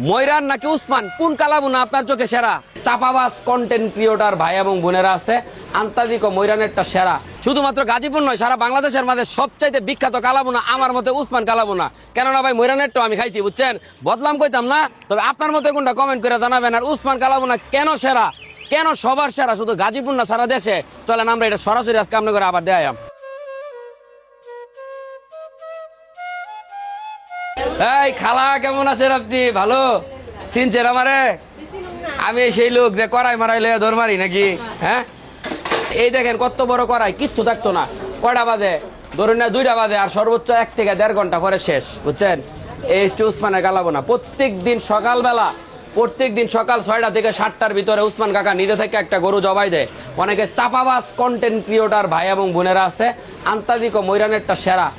ময়রান নাকি উসমান কোন কালাবুনা আপনার চোখে সেরা? চাপাবাজ কন্টেন্ট ক্রিয়েটর ভাই এবং বোনেরা আছে, আন্তাজিক ও ময়রানেরটা সেরা। শুধুমাত্র গাজীপুর নয়, সারা বাংলাদেশের মাঝে সবচাইতে বিখ্যাত কালাবুনা আমার মতে উসমান কালাবুনা। কেননা ভাই ময়রানেরটা আমি খাইছি, বুঝছেন, বদলাম কইতাম না। তবে আপনার মতে কোনটা কমেন্ট করে জানাবেন। আর উসমান কালাবুনা কেন সেরা, কেন সবার সেরা, শুধু গাজীপুর না সারা দেশে? চলেন আমরা এটা সরাসরি আজকে আমনে করে আবার দেয়াম। এই খালা, কেমন আছেন আপনি? ভালো চিনছেন আমারে? আমি সেই লোক যে কড়াই মারাইলে ধর মারি নাকি? হ্যাঁ, এই দেখেন কত বড় কড়াই, কিচ্ছু থাকতো না। কয়টা বাজে? ধরুন না 2টা বাজে, আর সর্বোচ্চ 1 থেকে 1.5 ঘন্টা পরে শেষ, বুঝছেন। এই উসমানে কালাবো না। প্রত্যেক দিন সকাল 6টা থেকে 7টার ভিতরে উসমান কাকা নিজে থেকে একটা গরু জবাই দেয়। অনেকে চাপাবাজ কন্টেন্ট ক্রিয়েটর ভাই এবং বোনেরা আছে, আন্তাজিক ও ময়রানেরটা সেরা।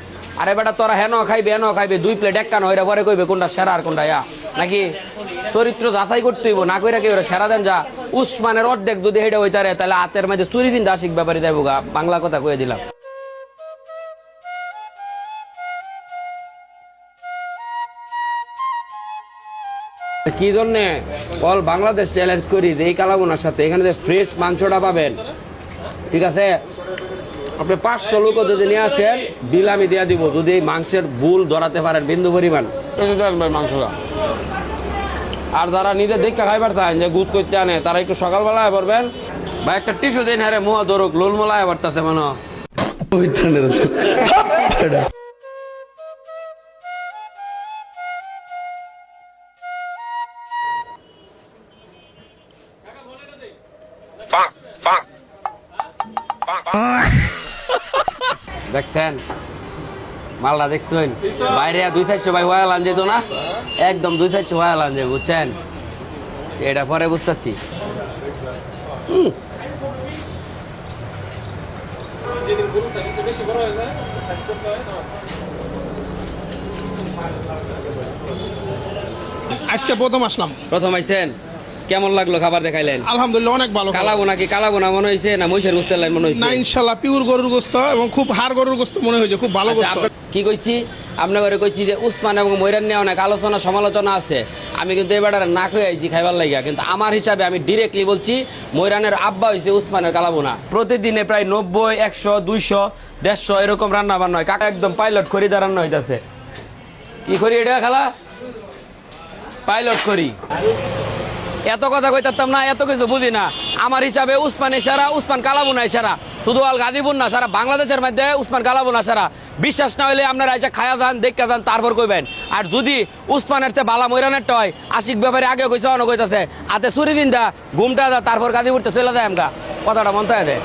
আরে বেটা তোরা হেন খাইবে 2 প্লেট একখান হইরা পরে কইবে কোনটা সেরা আর কোনটা ইয়া নাকি? চরিত্র যাচাই করতে হইব, না কইরা কি সেরা দেন যা। উসমানের অর্ধেক যদি হেঁটে হইতারে তাহলে হাতের মাঝে চুরি দিন আশিক ব্যাপারী যাইব গা, বাংলা কথা কয়ে দিলাম। কি জন্যে অল বাংলাদেশ চ্যালেঞ্জ করি যে এই কালাবোনার সাথে এখানে যে ফ্রেশ মাংসটা পাবেন, ঠিক আছে? আপনি 500 লোক যদি নিয়ে আসেন, বিল আমি দিয়ে দিব যদি এই মাংসের ভুল ধরাতে পারেন বিন্দু পরিমাণ মাংসটা। আর যারা নিজে দেখে খাইবার চান যে গুদ করতে আনে, তারা একটু সকালবেলায় পড়বেন বা একটা টিস্যু দিন, হ্যাঁ মুয়া ধরুক, লোল মোলায় বাড়তাছে মনে হয়। দেখছেন মালটা, দেখছেন বাইরে 2-400 ভাই ওয়াল আন যেত না, একদম 2-400 ওয়াল আন যায়, বুঝছেন। এটা পরে বুঝতেছি। আজকে প্রথম আসলাম। প্রথম আইছেন, কেমন লাগলো? খাবার দেখাইলেন? আলহামদুলিল্লাহ অনেক ভালো। কালাবো নাকি কালাবোনা মনে হয়েছে না মহিষের গোস্তের লাইন মনে হয়েছে? না, ইনশাআল্লাহ পিওর গরুর গোস্ত এবং খুব হাড় গরুর গোস্ত মনে হয়েছে, খুব ভালো গোস্ত। কি কইছি আপনার ঘরে? কইছি যে উসমান এবং ময়রান নিয়ে অনেক আলোচনা সমালোচনা আছে। আমি কিন্তু এবার না খেয়ে আইছি খাইবার লাগিয়া, কিন্তু আমার হিসাবে আমি ডিরেক্টলি বলছি ময়রানের আব্বা হয়েছে উসমানের কালাবোনা। প্রতিদিনে প্রায় 90, 100, 200, 150 এরকম রান্না বান্না হয়। কাকা একদম পাইলট খরিদা রান্না হইতাছে। কি করি এটা খালা? পাইলট করি। এত কথা কইতাম না, এত কিছু বুঝি না। আমার হিসাবে উসমানের সেরা, উসমান কালাবোনায় সেরা। শুধু আল গাজীপুর না, সারা বাংলাদেশের মধ্যে উসমান কালাবোনা সেরা। বিশ্বাস না হইলে আপনারা এসে খায়া যান, দেখতে যান, তারপর কইবেন। আর যদি উসমানের চেয়ে বালা ময়রানের টয় আশিক ব্যাপারে আগে কইছে অন কইতাছে হাতে চুরি দিন দা ঘুমটা দা, তারপর গাজীপুরতে চলে যায় আমগা, কথাটা মন থাকে।